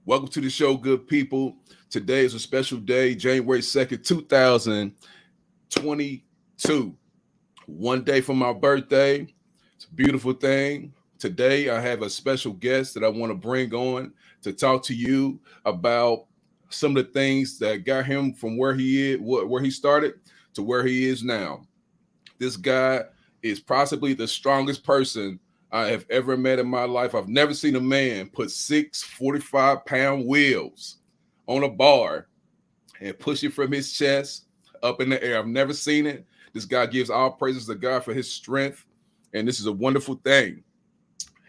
Welcome to the show, good people. Today is a special day, January 2nd, 2022. One day from my birthday. It's a beautiful thing. Today, I have a special guest that I want to bring on to talk to you about some of the things that got him from where he is, where he started to where he is now. This guy is possibly the strongest person I have ever met in my life. I've never seen a man put 6 45-pound wheels on a bar and push it from his chest up in the air. I've never seen it. This guy gives all praises to God for his strength, and this is a wonderful thing.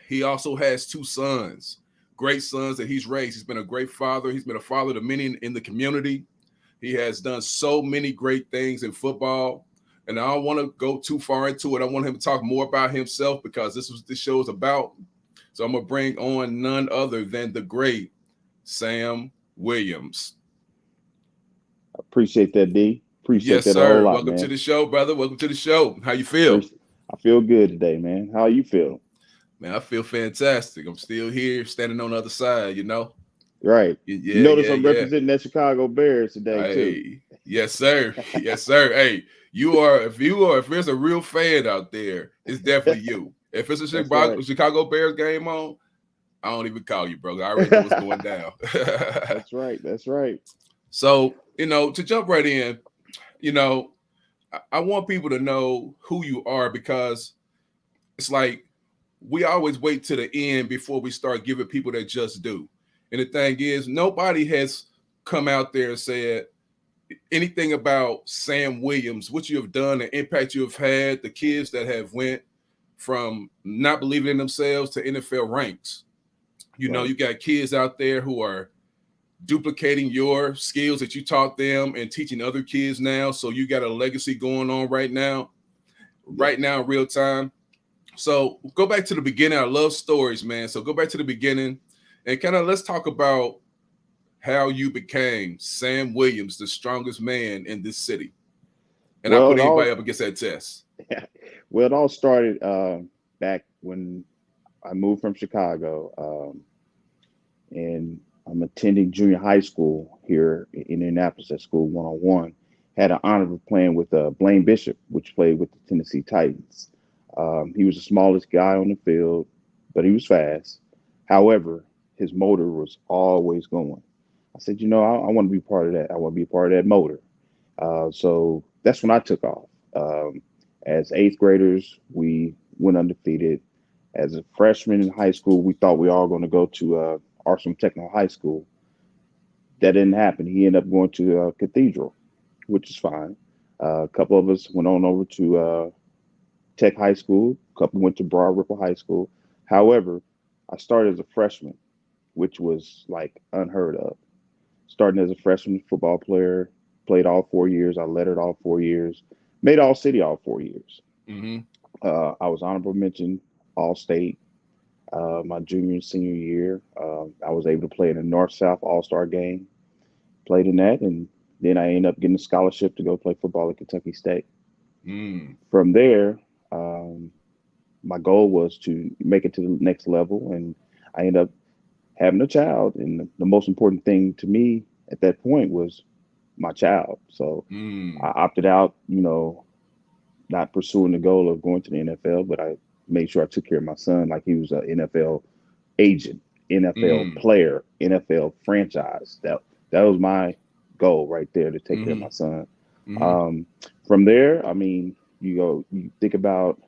He also has two sons, great sons that he's raised. He's been a great father. He's been a father to many in the community. He has done so many great things in football. And I don't want to go too far into it. I want him to talk more about himself because this is what this show is about. So I'm going to bring on none other than the great Sam Williams. Appreciate that, D. Appreciate Yes, that a whole sir. lot, Welcome to man. the show, brother. Welcome to the show. How you feel? Appreciate. I feel good today, man. How you feel? Man, I feel fantastic. I'm still here, standing on the other side, you know? Right. You Yeah, notice yeah, I'm yeah. representing that Chicago Bears today too. Hey, yes, sir. Yes, sir. Hey, if there's a real fan out there, it's definitely you. If it's a That's right. Chicago Bears game on, I don't even call you, bro. I already know what's going down. That's right. That's right. So, to jump right in, you know, I want people to know who you are because it's like we always wait to the end before we start giving people that just do. And the thing is, nobody has come out there and said anything about Sam Williams, what you have done, the impact you have had, the kids that have went from not believing in themselves to NFL ranks. Right. You got kids out there who are duplicating your skills that you taught them and teaching other kids now. So you got a legacy going on Yep. right now, in real time. So go back to the beginning. I love stories, man. So go back to the beginning and kind of let's talk about how you became Sam Williams, the strongest man in this city. And I Well, put it anybody all up against that test. well, it all started back when I moved from Chicago, and I'm attending junior high school here in Indianapolis at School 101. Had an honor of playing with Blaine Bishop, which played with the Tennessee Titans. He was the smallest guy on the field, but he was fast. However, his motor was always going. I said, I want to be part of that. I want to be part of that motor. So that's when I took off. As eighth graders, we went undefeated. As a freshman in high school, we thought we were all going to go to Arsenal Technical High School. That didn't happen. He ended up going to Cathedral, which is fine. A couple of us went on over to Tech High School. A couple went to Broad Ripple High School. However, I started as a freshman, which was like unheard of. Starting as a freshman football player, played all 4 years. I lettered all 4 years, made all city all 4 years. Mm-hmm. I was honorable mention all state my junior and senior year. I was able to play in the North South All Star game, played in that, and then I ended up getting a scholarship to go play football at Kentucky State. Mm. From there, um, my goal was to make it to the next level, and I ended up having a child. And the most important thing to me at that point was my child. So I Mm. opted out, not pursuing the goal of going to the NFL, but I made sure I took care of my son like he was an NFL agent, NFL Mm. player, NFL franchise. That was my goal right there to take care of Mm-hmm. my son. Mm-hmm. Um, from there, I mean, you think about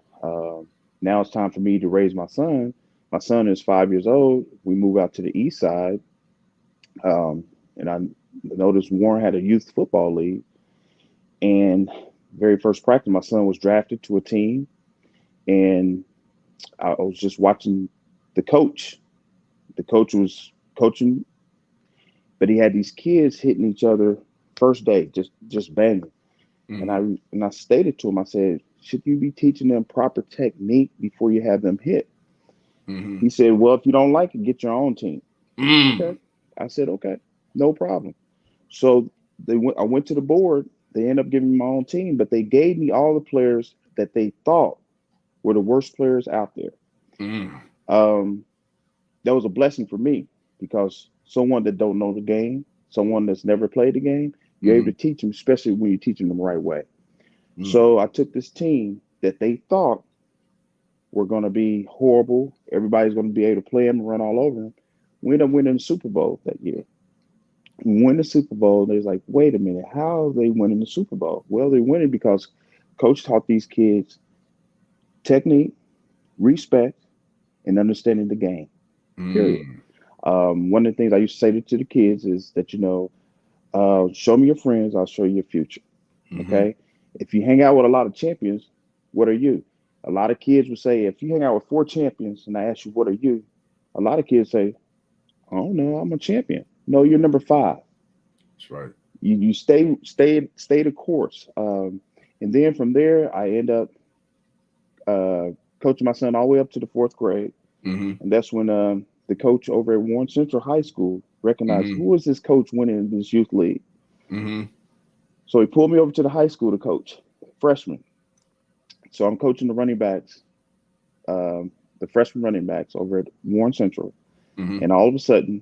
now it's time for me to raise my son. My son is 5 years old. We move out to the east side, and I noticed Warren had a youth football league. And very first practice, my son was drafted to a team, and I was just watching the coach. The coach was coaching, but he had these kids hitting each other first day, just banging. And I Mm-hmm. and I stated to him, I said, should you be teaching them proper technique before you have them hit? Mm-hmm. He said, well, if you don't like it, get your own team. Mm. Okay. I said, okay, no problem. So I went to the board. They ended up giving me my own team, but they gave me all the players that they thought were the worst players out there. Mm. Um, that was a blessing for me because someone that don't know the game, someone that's never played the game, you're able Mm-hmm. to teach them, especially when you're teaching them the right way. Mm. So I took this team that they thought were going to be horrible. Everybody's going to be able to play them and run all over them. We ended up winning the Super Bowl that year. We win the Super Bowl. They was like, wait a minute, how are they winning the Super Bowl? Well, they're winning because coach taught these kids technique, respect, and understanding the game. Period. Mm. One of the things I used to say to the kids is that show me your friends, I'll show you your future. Mm-hmm. Okay. If you hang out with a lot of champions, what are you? A lot of kids would say, if you hang out with four champions and I ask you, what are you? A lot of kids say, I don't know, I'm a champion. No, you're number five. That's right. You stay the course. And then from there, I end up uh, coaching my son all the way up to the fourth grade. Mm-hmm. And that's when the coach over at Warren Central High School recognized Mm-hmm. who was this coach winning this youth league. Mm-hmm. So he pulled me over to the high school to coach freshman. So I'm coaching the running backs, the freshman running backs over at Warren Central. Mm-hmm. And all of a sudden,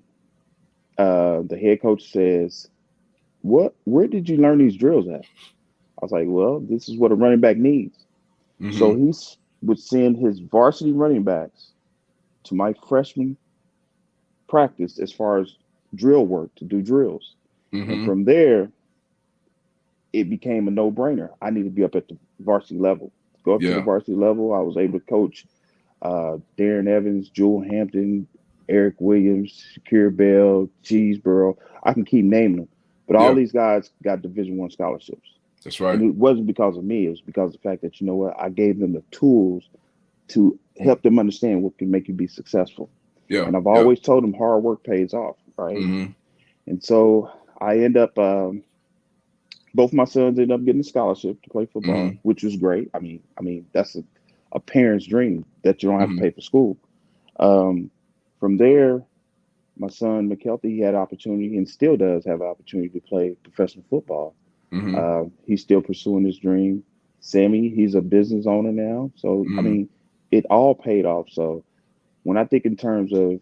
the head coach says, "What? Where did you learn these drills at?" I was like, "Well, this is what a running back needs." So Mm-hmm. he would send his varsity running backs to my freshman practice as far as drill work to do drills. And Mm-hmm. from there, it became a no-brainer. I need to be up at the varsity level. Go up to the Yeah. varsity level. I was able to coach Darren Evans, Jewel Hampton, Eric Williams, Shakir Bell, Cheeseboro. I can keep naming them, but all Yeah. these guys got Division I scholarships, That's and right. it wasn't because of me. It was because of the fact that what, I gave them the tools to Mm. help them understand what can make you be successful. Yeah. And I've Yeah. always told them hard work pays off, right? Mm-hmm. And so I end up. Both my sons ended up getting a scholarship to play Mm-hmm. football, which was great. I mean that's a parent's dream that you don't have to Mm-hmm. pay for school. Um, from there, my son McKelty, he had opportunity and still does have opportunity to play professional football. Mm-hmm. He's still pursuing his dream. Sammy, he's a business owner now. So I Mm-hmm. mean, it all paid off. So when I think in terms of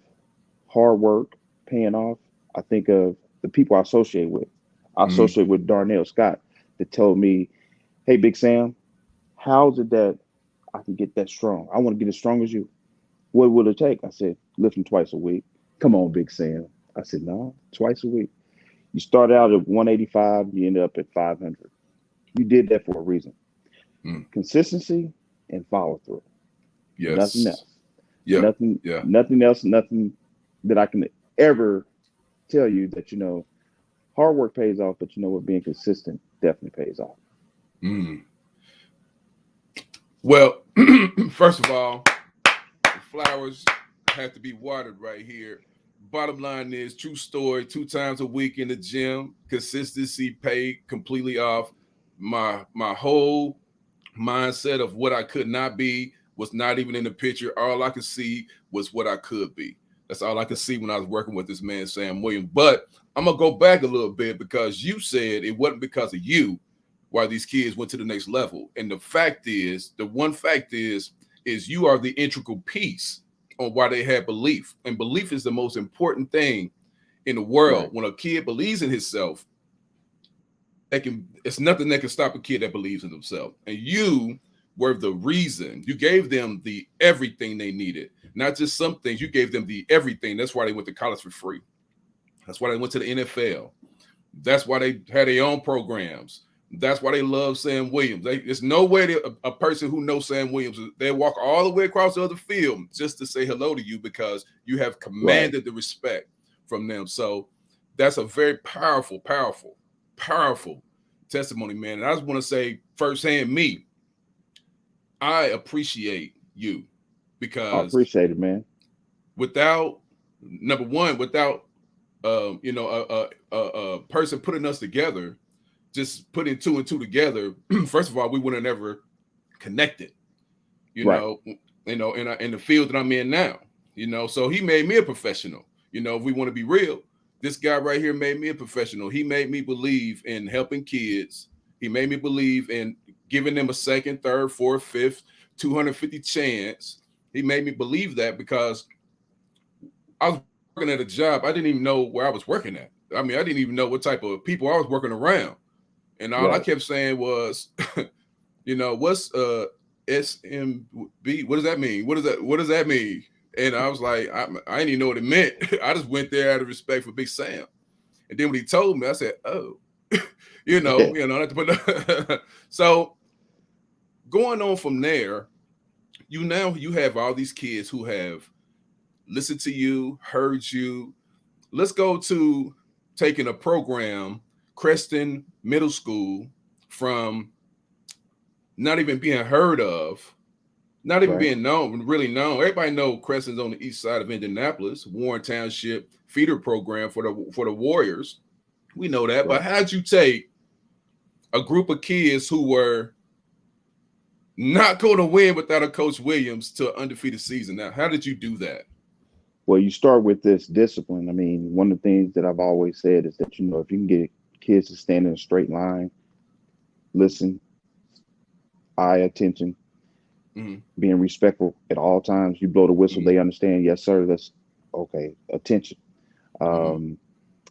hard work paying off, I think of the people I associate with. I Mm-hmm. associate with Darnell Scott that told me, "Hey, Big Sam, how is it that I can get that strong? I want to get as strong as you. What will it take?" I said, "Lifting twice a week." "Come on, Big Sam." I said, "No, twice a week. You start out at 185, you end up at 500. You did that for a reason. Mm. Consistency and follow through. Nothing Yes. else. Yeah. Nothing. Yeah. Nothing else. Nothing that I can ever tell you that hard work pays off, but what, being consistent definitely pays off." Mm. Well, first of all, the flowers have to be watered right here. Bottom line is true story. 2 times a week in the gym, consistency paid completely off. My whole mindset of what I could not be was not even in the picture. All I could see was what I could be. That's all I could see when I was working with this man, Sam Williams. But I'm going to go back a little bit because you said it wasn't because of you why these kids went to the next level. And the one fact is you are the integral piece on why they had belief. And belief is the most important thing in the world. Right. When a kid believes in himself, it's nothing that can stop a kid that believes in themselves. And you were the reason. You gave them the everything they needed, not just some things. You gave them the everything. That's why they went to college for free. That's why they went to the NFL. That's why they had their own programs. That's why they love Sam Williams. There's no way that a person who knows Sam Williams, they walk all the way across the other field just to say hello to you because you have Right. commanded the respect from them. So that's a very powerful, powerful, powerful testimony, man. And I just want to say firsthand, I appreciate you I because appreciate it, man. without number one, without a person putting us together, just putting two and two together, first of all, we would have never connected, you Right. know, in the field that I'm in now, So he made me a professional. If we want to be real, this guy right here made me a professional. He made me believe in helping kids. He made me believe in giving them a second, third, fourth, fifth, 250 chance. He made me believe that because I was working at a job, I didn't even know where I was working at. I mean, I didn't even know what type of people I was working around. And all I Right. kept saying was, what's SMB? What does that mean? What does that mean? And I was like, I didn't even know what it meant. I just went there out of respect for Big Sam. And then when he told me, I said, oh, not to put so going on from there, you have all these kids who have listened to you, heard you. Let's go to taking a program, Creston Middle School, from not even being heard of, not even Right. being known, really known. Everybody know Creston's on the east side of Indianapolis, Warren Township feeder program for the Warriors. We know that. But Right. how'd you take a group of kids who were not going to win without a Coach Williams to an undefeated season? Now, how did you do that? Well, you start with this discipline. I mean, one of the things that I've always said is that, if you can get kids to stand in a straight line, listen, eye attention, Mm-hmm. being respectful at all times. You blow the whistle, Mm-hmm. they understand. Yes, sir. That's okay. Attention. Mm-hmm. Um,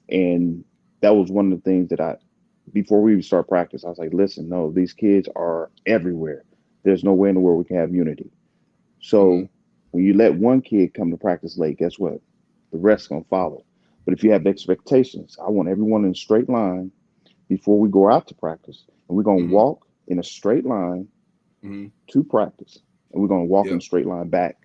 and that was one of the things that before we even start practice, I was like, listen, no, these kids are everywhere. There's no way in the world we can have unity. Mm-hmm. So when you let one kid come to practice late, guess what? The rest gonna follow. But if you have expectations, I want everyone in a straight line before we go out to practice, and we're gonna Mm-hmm. walk in a straight line Mm-hmm. to practice, and we're gonna walk in a Yep. straight line back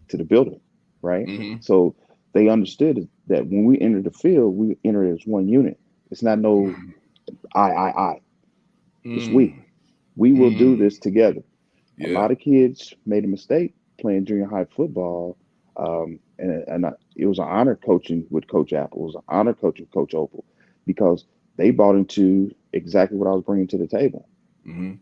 to the building, right? Mm-hmm. So they understood that when we enter the field, we enter as one unit. It's not no I. It's we. Mm-hmm. We will do Mm-hmm. this together. A Yeah. lot of kids made a mistake playing junior high football, it was an honor coaching with Coach Apple. It was an honor coaching with Coach Opal because they bought into exactly what I was bringing to the table. Mm-hmm.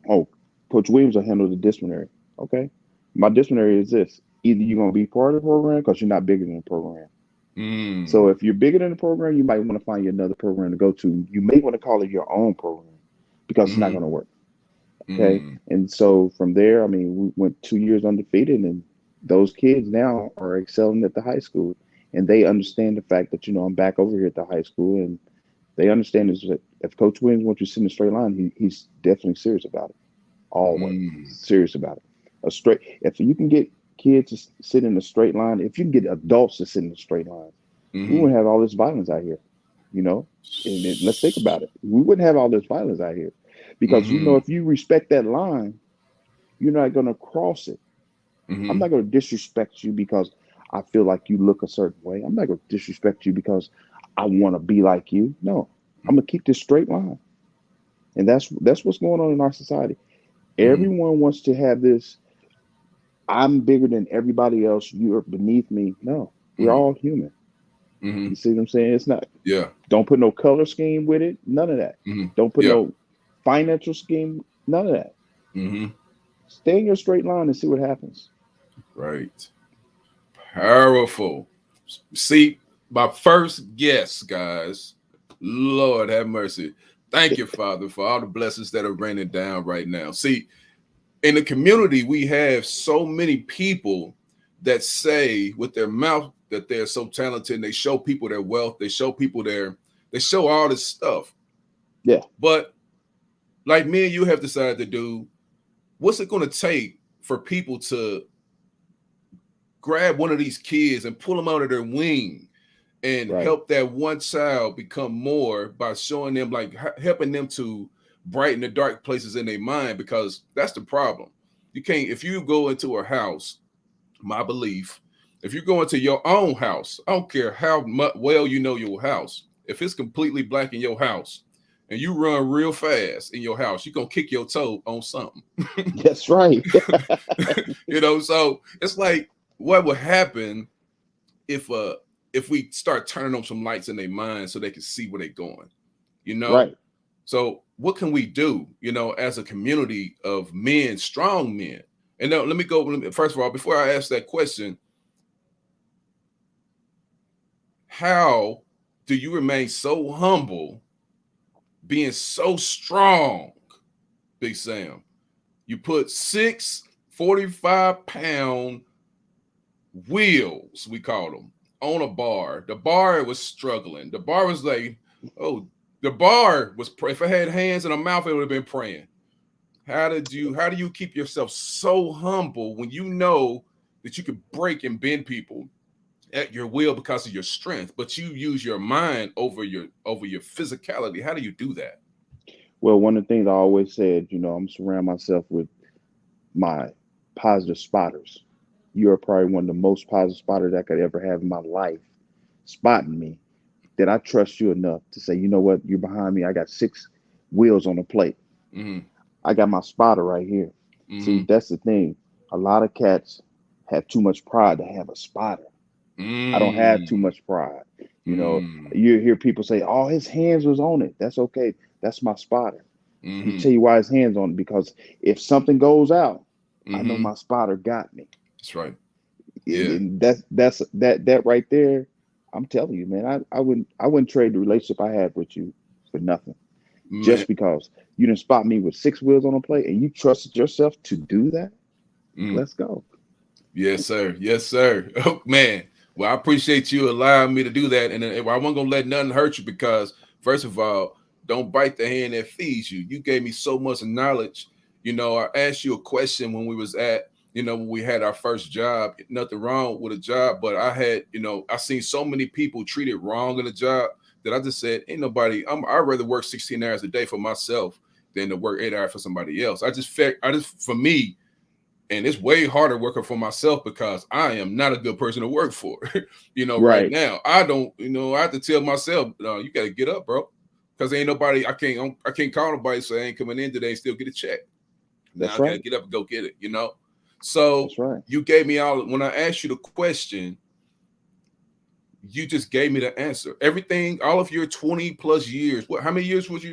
Oh, Coach Williams will handle the disciplinary. Okay, my disciplinary is this: either you're going to be part of the program because you're not bigger than the program. So Mm-hmm. if you're bigger than the program, you might want to find you another program to go to. You may want to call it your own program because it's not Mm-hmm. going to work. Okay. Mm-hmm. And so from there, I mean, we went 2 years undefeated, and those kids now are excelling at the high school. And they understand the fact that, I'm back over here at the high school. And they understand is that if Coach Williams wants you to sit in a straight line, he's definitely serious about it. Always Mm-hmm. serious about it. If you can get kids to sit in a straight line, if you can get adults to sit in a straight line, we Mm-hmm. wouldn't have all this violence out here, you know? Let's think about it. We wouldn't have all this violence out here because, Mm-hmm. if you respect that line, you're not going to cross it. I'm Mm-hmm. not going to disrespect you because I feel like you look a certain way. I'm not going to disrespect you because I want to be like you. No, I'm going to keep this straight line. And that's what's going on in our society. Mm-hmm. Everyone wants to have this I'm bigger than everybody else. You're beneath me. No, we're Mm-hmm. all human. Mm-hmm. You see what I'm saying? It's not, Yeah. don't put no color scheme with it. None of that. Mm-hmm. Don't put Yeah. no financial scheme. None of that. Mm-hmm. Stay in your straight line and see what happens. Right. Powerful. See, my first guess, guys. Lord have mercy. Thank you, Father, for all the blessings that are raining down right now. See, in the community, we have so many people that say with their mouth that they're so talented and they show people their wealth, they show all this stuff. Yeah, But like me and you have decided to do, what's it going to take for people to grab one of these kids and pull them out of their wing and right. help that one child become more by showing them, like helping them to brighten the dark places in their mind? Because that's the problem. You can't, if you go into a house, my belief, if you go into your own house, I don't care how much well you know your house, if it's completely black in your house and you run real fast in your house, you're gonna kick your toe on something. That's right. So it's like, what would happen if if we start turning on some lights in their mind so they can see where they're going, you know? Right. So what can we do, as a community of men, strong men? And now let me go, first of all, before I ask that question, how do you remain so humble, being so strong, Big Sam? You put 6 45-pound wheels, we call them, on a bar. The bar was struggling. The bar was like, oh, the bar was if I had hands and a mouth, it would have been praying. How do you keep yourself so humble when you know that you could break and bend people at your will because of your strength, but you use your mind over your physicality? How do you do that? Well, one of the things I always said, I'm surround myself with my positive spotters. You're probably one of the most positive spotters I could ever have in my life, spotting me. That I trust you enough to say, you know what, you're behind me. I got six wheels on the plate. Mm-hmm. I got my spotter right here. See, Mm-hmm. that's the thing. A lot of cats have too much pride to have a spotter. I don't have too Mm. much pride. You know, Mm. you hear people say, "Oh, his hands was on it." That's okay. That's my spotter. I'm gonna Mm-hmm. tell you why his hands on it, because if something goes out, I know Mm-hmm. my spotter got me. That's right. And, Yeah. and that right there. I'm telling you, man. I wouldn't trade the relationship I have with you for nothing. Man. Just because you didn't spot me with six wheels on a plate and you trusted yourself to do that. Mm. Let's go. Yes, sir. Yes, sir. Oh man. Well, I appreciate you allowing me to do that. And I wasn't gonna let nothing hurt you because, first of all, don't bite the hand that feeds you. You gave me so much knowledge. I asked you a question when we was when we had our first job. Nothing wrong with a job, but I seen so many people treated wrong in a job that I just said, ain't nobody. I'd rather work 16 hours a day for myself than to work 8 hours for somebody else. For me, and it's way harder working for myself because I am not a good person to work for. Right Right. now, I don't, I have to tell myself, no, you got to get up, bro. Because ain't nobody, I can't call nobody say I ain't coming in today and still get a check. Now That's I got to right. get up and go get it. So That's right. you gave me when I asked you the question, you just gave me the answer. Everything, all of your 20 plus years, how many years was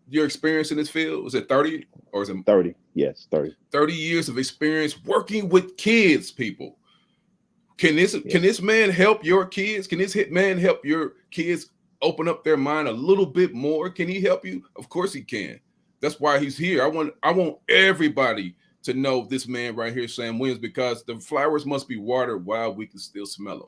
your experience in this field? Was it 30 or is it 30. Yes, 30. 30 years of experience working with kids, people? Can Yes. this man help your kids? Can this hit man help your kids open up their mind a little bit more? Can he help you? Of course he can. That's why he's here. I want everybody to know this man right here, Sam Williams, because the flowers must be watered while we can still smell them.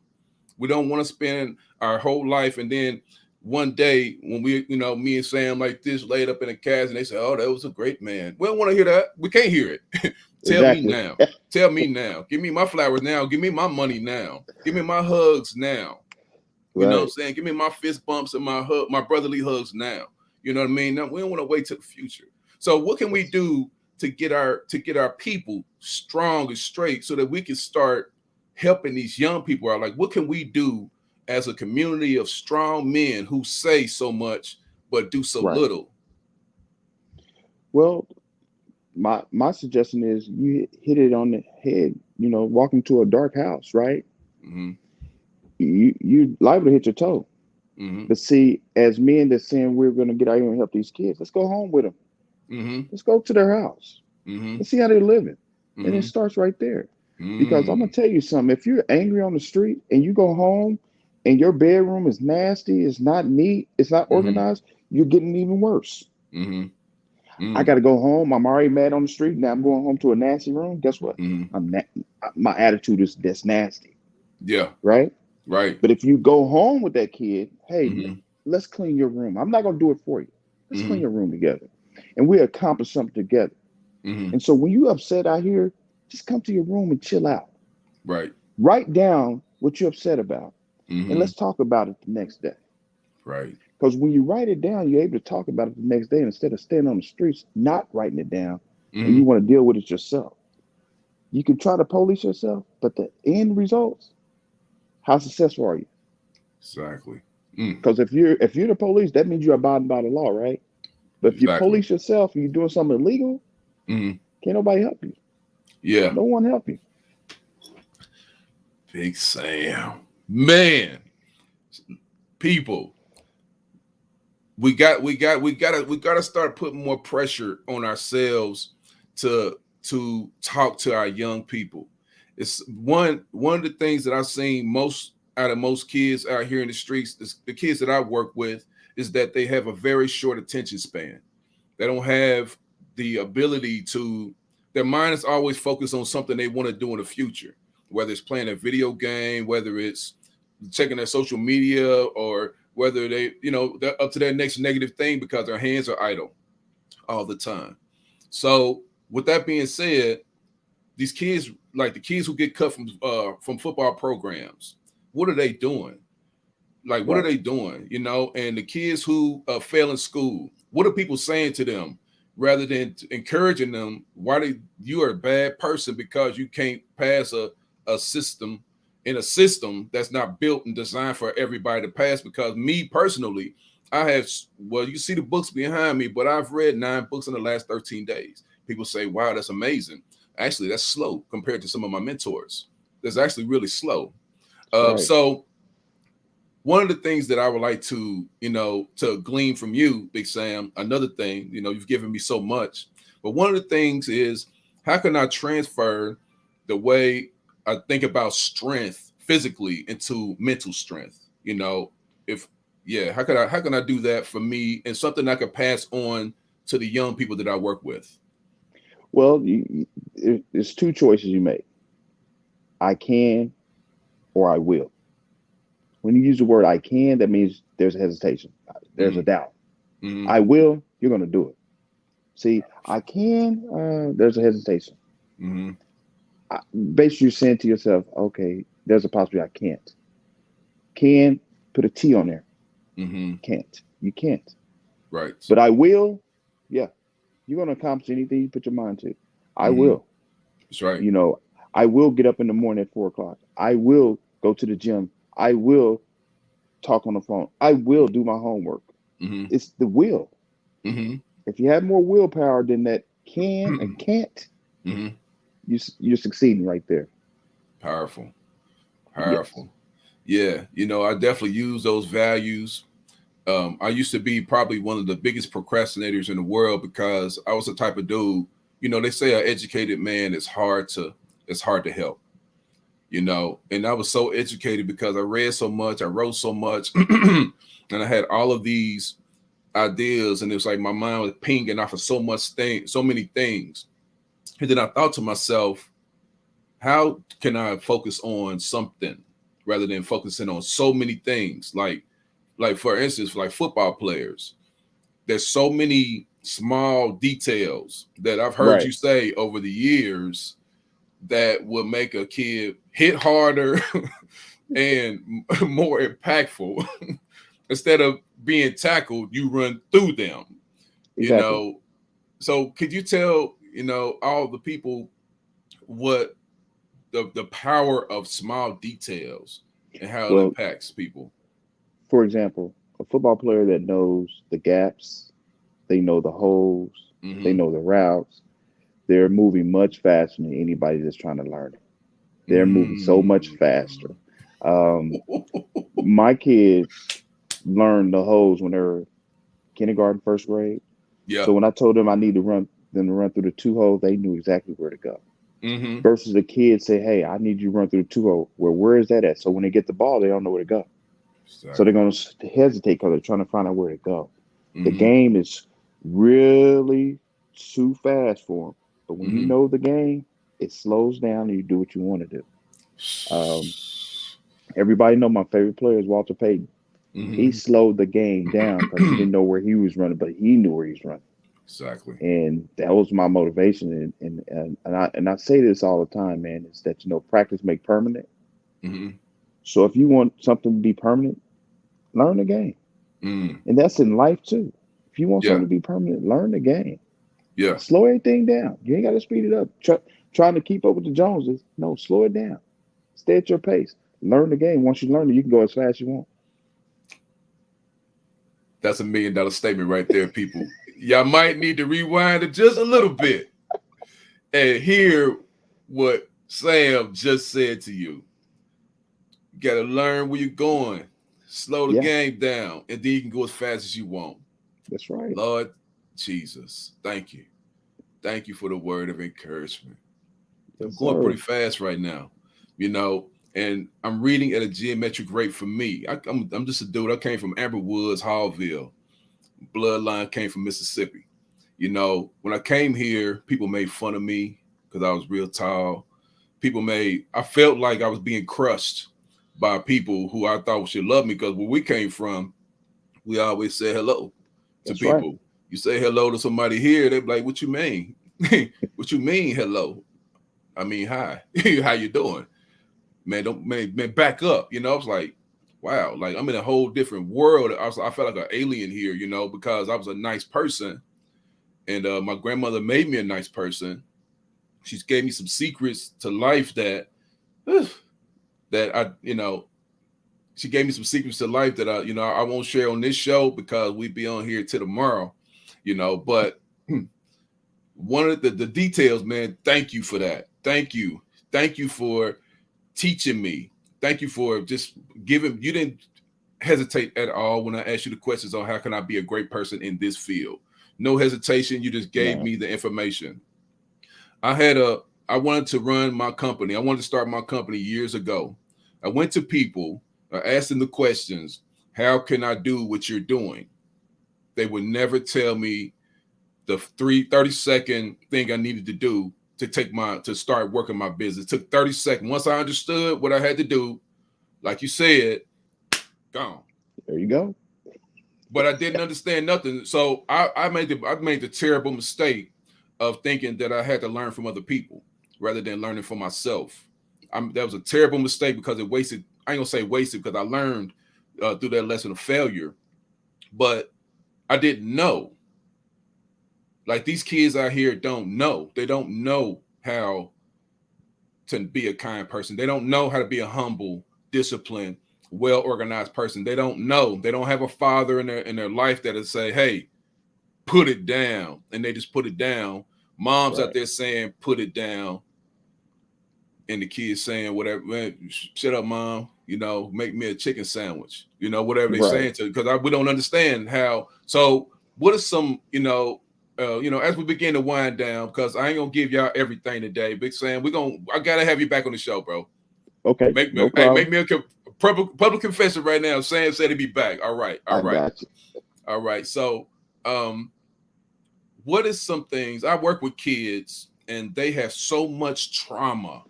We don't want to spend our whole life and then one day when me and Sam like this laid up in a cast and they say, "Oh, that was a great man." We don't want to hear that. We can't hear it. Tell me Exactly. now. Tell me now. Give me my flowers now. Give me my money now. Give me my hugs now. You know what I'm Right. saying? Give me my fist bumps and my brotherly hugs now. You know what I mean? Now, we don't want to wait to the future. So what can we That's do to get our people strong and straight so that we can start helping these young people out? Like, what can we do as a community of strong men who say so much but do so right. little? Well, my suggestion is you hit it on the head. Walk into a dark house, right? Mm-hmm. You liable to hit your toe. Mm-hmm. But see, as men that saying we're going to get out here and help these kids, let's go home with them. Mm-hmm. Let's go to their house. Mm-hmm. Let's see how they're living. And it Mm-hmm. starts right there. Because I'm gonna Mm-hmm. tell you something. If you're angry on the street and you go home and your bedroom is nasty, it's not neat, it's not Mm-hmm. organized, you're getting even worse. Mm-hmm. I Mm-hmm. got to go home. I'm already mad on the street. Now I'm going home to a nasty room. Guess what? Mm-hmm. My attitude is that's nasty, Yeah. right? Right. But if you go home with that kid, hey, Mm-hmm. let's clean your room. I'm not gonna do it for you. Let's clean Mm-hmm. your room together, and we accomplish something together. Mm-hmm. And so when you upset out here, just come to your room and chill out. Right. Write down what you're upset about, and Mm-hmm. let's talk about it the next day. Right. Because when you write it down, you're able to talk about it the next day instead of standing on the streets not writing it down, and Mm-hmm. you want to deal with it yourself. You can try to police yourself, but the end results, how successful are you? Exactly. Mm. Because if you're the police, that means you're abiding by the law, right? But if you Exactly. police yourself and you're doing something illegal, Mm-hmm. can't nobody help you. Yeah. No one help you. Big Sam. Man, people, we gotta start putting more pressure on ourselves to talk to our young people. It's one of the things that I've seen most out of most kids out here in the streets, the kids that I work with, is that they have a very short attention span. They don't have the ability to, their mind is always focused on something they want to do in the future, whether it's playing a video game, whether it's checking their social media, or whether they're up to their next negative thing because their hands are idle all the time. So with that being said, these kids, like the kids who get cut from football programs, what are they doing? Like, what are Right. they doing? And the kids who fail in school, what are people saying to them rather than encouraging them? You are a bad person because you can't pass a system in a system that's not built and designed for everybody to pass. Because me personally, you see the books behind me, but I've read 9 books in the last 13 days. People say, wow, that's amazing. Actually, that's slow compared to some of my mentors. That's actually really slow. That's right. So one of the things that I would like to glean from you, Big Sam, another thing, you've given me so much, but one of the things is, how can I transfer the way I think about strength physically into mental strength? If yeah, how can I do that for me and something I could pass on to the young people that I work with? Well, there's two choices you make. I can or I will. When you use the word I can, that means there's a hesitation. There's a Mm-hmm. doubt. Mm-hmm. I will, you're going to do it. See, I can, there's a hesitation. Mm-hmm. Basically, you're saying to yourself, okay, there's a possibility I can't. Can, put a T on there. Mm-hmm. Can't. You can't. Right. But I will, yeah, you're going to accomplish anything you put your mind to. I Mm-hmm. will. That's right. You know, I will get up in the morning at 4 o'clock. I will go to the gym. I will talk on the phone. I will do my homework. Mm-hmm. It's the will. Mm-hmm. If you have more willpower than that can and can't, Mm-hmm. you're succeeding right there. Powerful. Yes. Powerful. Yeah, I definitely use those values. I used to be probably one of the biggest procrastinators in the world because I was the type of dude. They say an educated man is hard to help. And I was so educated because I read so much, I wrote so much, and I had all of these ideas, and it was like my mind was pinging off of so many things. And then I thought to myself, how can I focus on something rather than focusing on so many things? Like for instance, like football players, there's so many small details that I've heard you Right. say over the years that will make a kid hit harder and more impactful. Instead of being tackled, you run through them. You Exactly. know, so could you tell all the people what the power of small details and how it Well, impacts people? for example, a football player that knows the gaps, they know the holes, they Mm-hmm. know the routes, they're moving much faster than anybody that's trying to learn it. They're moving so much Mm. faster. Um, my kids learned the holes when they were kindergarten, first grade. Yeah. So when I told them I need to run them to run through the two holes, they knew exactly where to go. Mm-hmm. Versus a kid say, "Hey, I need you to run through the two hole." Well, where is that at? So when they get the ball, they don't know where to go. So they're Exactly. going to hesitate because they're trying to find out where to go. The Mm-hmm. game is really too fast for them. But when you Mm-hmm. know the game, it slows down and you do what you want to do. Um, everybody know my favorite player is Walter Payton. He Mm-hmm. slowed the game down because he didn't know where he was running, but he knew where he was running. Exactly. And that was my motivation. And I say this all the time, man, is that practice make permanent. Mm-hmm. So if you want something to be permanent, learn the game. Mm. And that's in life too. If you want Yeah. something to be permanent, learn the game. Yeah. Slow everything down. You ain't got to speed it up. Trying to keep up with the Joneses. No, slow it down. Stay at your pace. Learn the game. Once you learn it, you can go as fast as you want. That's $1 million statement right there, people. Y'all might need to rewind it just a little bit and hear what Sam just said to you. You got to learn where you're going, slow the Yeah, game down, and then you can go as fast as you want. that's right. Lord Jesus, thank you. Thank you for the word of encouragement. I'm Yes, going sir. pretty fast right now, you know, and I'm reading at a geometric rate for me. I'm just a dude. I came from Amber Woods, Hallville. Bloodline came from Mississippi. When I came here, people made fun of me because I was real tall. I felt like I was being crushed by people who I thought should love me, because where we came from, we always say hello to That's right. people. You say hello to somebody here, they're like, "What you mean? What you mean hello? I mean hi. How you doing, man? Don't man back up." You know, it's like, wow, like I'm in a whole different world. I felt like an alien here, you know, because I was a nice person, and my grandmother made me a nice person. She gave me some secrets to life that that I, you know, she gave me some secrets to life that I won't share on this show because we'd be on here till tomorrow, you know. But one of the details, man, thank you for that. Thank you for teaching me. Thank you for just giving. You didn't hesitate at all when I asked you the questions on how can I be a great person in this field. No hesitation. You just gave No. me the information. I had a. I wanted to run my company. I wanted to start my company years ago. I went to people, I asked them the questions. How can I do what you're doing? They would never tell me the 30-second thing I needed to do to start working my business. It took 30 seconds. Once I understood what I had to do, like you said, gone. There you go. But I didn't understand nothing. So I made the terrible mistake of thinking that I had to learn from other people rather than learning for myself. That was a terrible mistake because it wasted. I ain't gonna say wasted because I learned through that lesson of failure, but I didn't know. Like these kids out here don't know. They don't know how to be a kind person. They don't know how to be a humble, disciplined, well organized person. They don't know. They don't have a father in their life that'll say, "Hey, put it down," and they just put it down. Moms out Right. there saying, "Put it down," and the kids saying, "Whatever, man, shut up, mom. You know, make me a chicken sandwich." You know, whatever they're Right. saying to, because we don't understand how. So, what are some, as we begin to wind down, because I ain't gonna give y'all everything today, Big Sam. I gotta have you back on the show, bro. Okay. No Make problem. me a public confession right now. Sam said he'd be back. All right, all I right, got you. all right. So, um, what is some things I work with kids and they have so much trauma,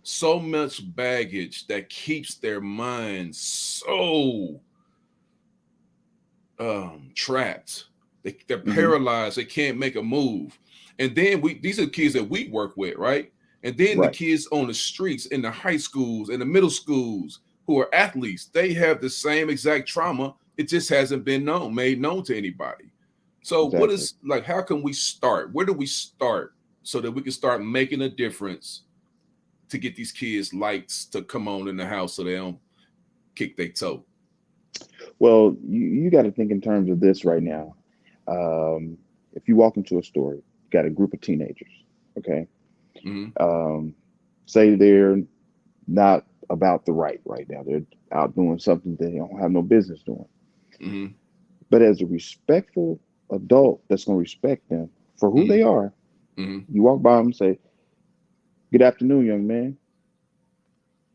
so much baggage that keeps their minds so trapped. They're Hmm. paralyzed. They can't make a move. And then these are kids that we work with, right? And then the Right. kids on the streets, in the high schools, in the middle schools, who are athletes, they have the same exact trauma. It just hasn't been made known to anybody. So, what Exactly. is like? How can we start? Where do we start so that we can start making a difference to get these kids lights to come on in the house so they don't kick their toe? Well, you got to think in terms of this right now. If you walk into a store, you got a group of teenagers. Okay. Mm-hmm. Um, say they're not about the right now. They're out doing something they don't have no business doing. Mm-hmm. But as a respectful adult that's going to respect them for who Mm-hmm. they are, Mm-hmm. you walk by them and say, "Good afternoon, young man.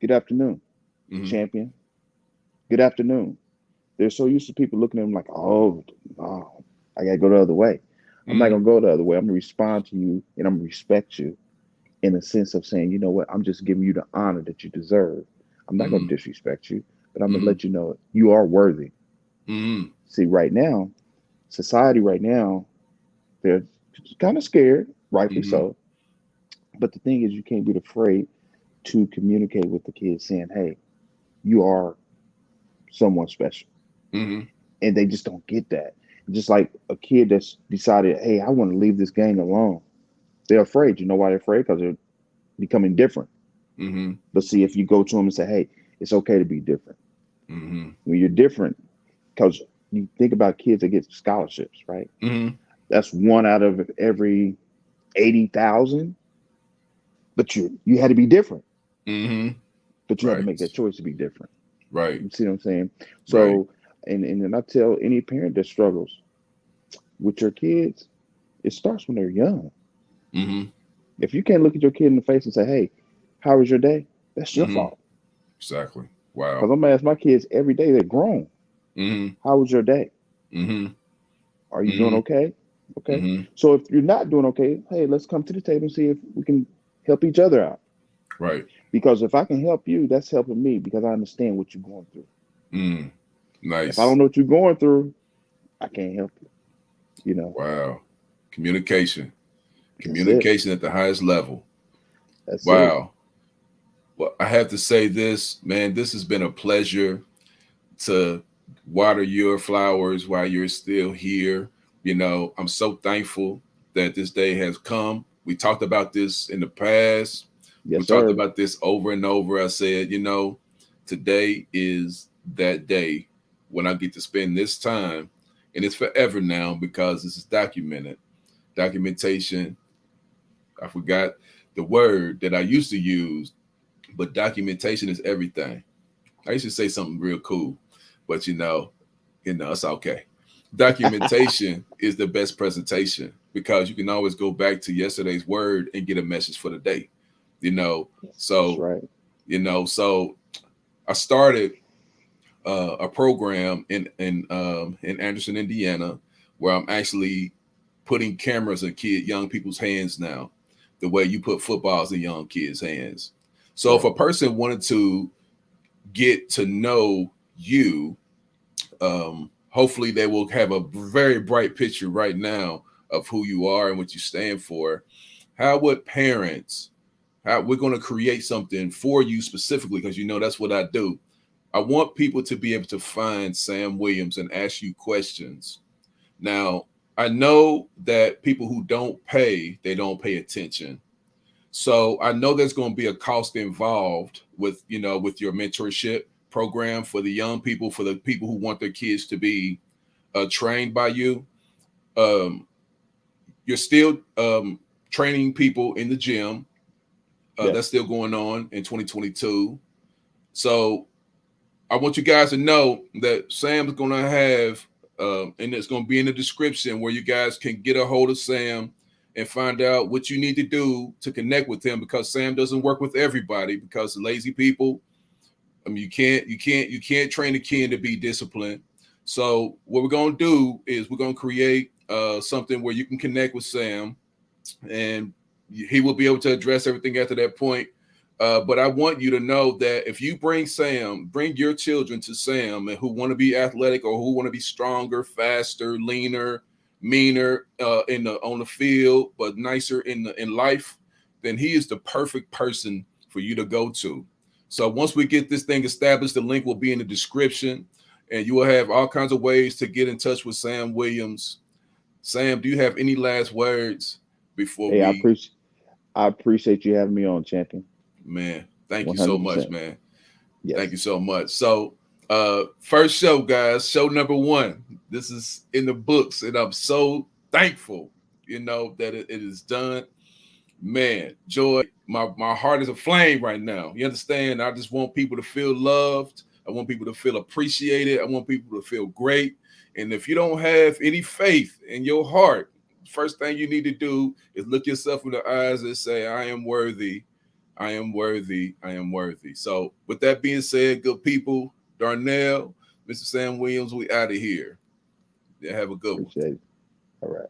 Good afternoon, Mm-hmm. champion. Good afternoon." They're so used to people looking at them like, "Oh, no, I got to go the other way." I'm not Mm-hmm. going to go the other way. I'm going to respond to you and I'm going to respect you in the sense of saying, you know what, I'm just giving you the honor that you deserve. I'm not going Mm-hmm. to disrespect you, but I'm going to Mm-hmm. let you know you are worthy. Mm-hmm. See, right now, society right now, they're kind of scared, rightfully Mm-hmm. so. But the thing is, you can't be afraid to communicate with the kids saying, hey, you are someone special. Mm-hmm. And they just don't get that. Just like a kid that's decided, hey, I want to leave this gang alone. They're afraid. You know why they're afraid? Because they're becoming different. Mm-hmm. But see, if you go to them and say, hey, it's okay to be different. Mm-hmm. When you're different, because you think about kids that get scholarships, right? Mm-hmm. That's one out of every 80,000. But you had to be different. Mm-hmm. But you had to Right. make that choice to be different. Right. You see what I'm saying? Right. So, and then I tell any parent that struggles with your kids, it starts when they're young. Mm-hmm. If you can't look at your kid in the face and say, hey, how was your day? That's your Mm-hmm. fault. Exactly. Because Wow. I'm going to ask my kids every day, they're grown. Mm-hmm. How was your day? Mm-hmm. Are you doing Mm-hmm. okay? Okay. Mm-hmm. So if you're not doing okay, hey, let's come to the table and see if we can help each other out. Right. Because if I can help you, that's helping me because I understand what you're going through. Mm, If I don't nice. know what you're going through, I can't help you. You know, Wow. Communication. that's it. Communication at the highest level. That's it. Wow. Well, I have to say this, man, this has been a pleasure to water your flowers while you're still here. I'm so thankful that this day has come. We talked about this in the past. We Yes, talked sir. about this over and over. I said, today is that day when I get to spend this time, and it's forever now because this is documented. Documentation, I forgot the word that I used to use, but documentation is everything. I used to say something real cool, but it's okay. Documentation is the best presentation because you can always go back to yesterday's word and get a message for the day. You know, That's so right. so I started a program in Anderson, Indiana, where I'm actually putting cameras in young people's hands now, the way you put footballs in young kids' hands. So if Right. a person wanted to get to know you, hopefully they will have a very bright picture right now of who you are and what you stand for. How would parents, how we're going to create something for you specifically, because that's what I do. I want people to be able to find Sam Williams and ask you questions. Now, I know that people who don't pay, they don't pay attention. So I know there's going to be a cost involved with your mentorship program for the young people, for the people who want their kids to be trained by you. Um, you're still training people in the gym. That's Yes. still going on in 2022. So I want you guys to know that Sam's going to have, and it's going to be in the description where you guys can get a hold of Sam and find out what you need to do to connect with him, because Sam doesn't work with everybody because lazy people. I mean, you can't train a kid to be disciplined. So what we're going to do is we're going to create something where you can connect with Sam, and he will be able to address everything after that point. But I want you to know that if you bring your children to Sam, and who want to be athletic or who want to be stronger, faster, leaner, meaner on the field, but nicer in life, then he is the perfect person for you to go to. So once we get this thing established, the link will be in the description, and you will have all kinds of ways to get in touch with Sam Williams. Sam, do you have any last words before Hey, we? I appreciate you having me on, champion. Man, thank you so much, 100%. man. Thank Yes. you so much. So, first show, guys, show number one. This is in the books, and I'm so thankful, that it is done. Man, joy. My heart is aflame right now. You understand? I just want people to feel loved. I want people to feel appreciated. I want people to feel great. And if you don't have any faith in your heart, first thing you need to do is look yourself in the eyes and say, I am worthy. I am worthy. I am worthy. So, with that being said, good people, Darnell, Mr. Sam Williams, we out of here. Yeah, have a good one. Appreciate it. All right.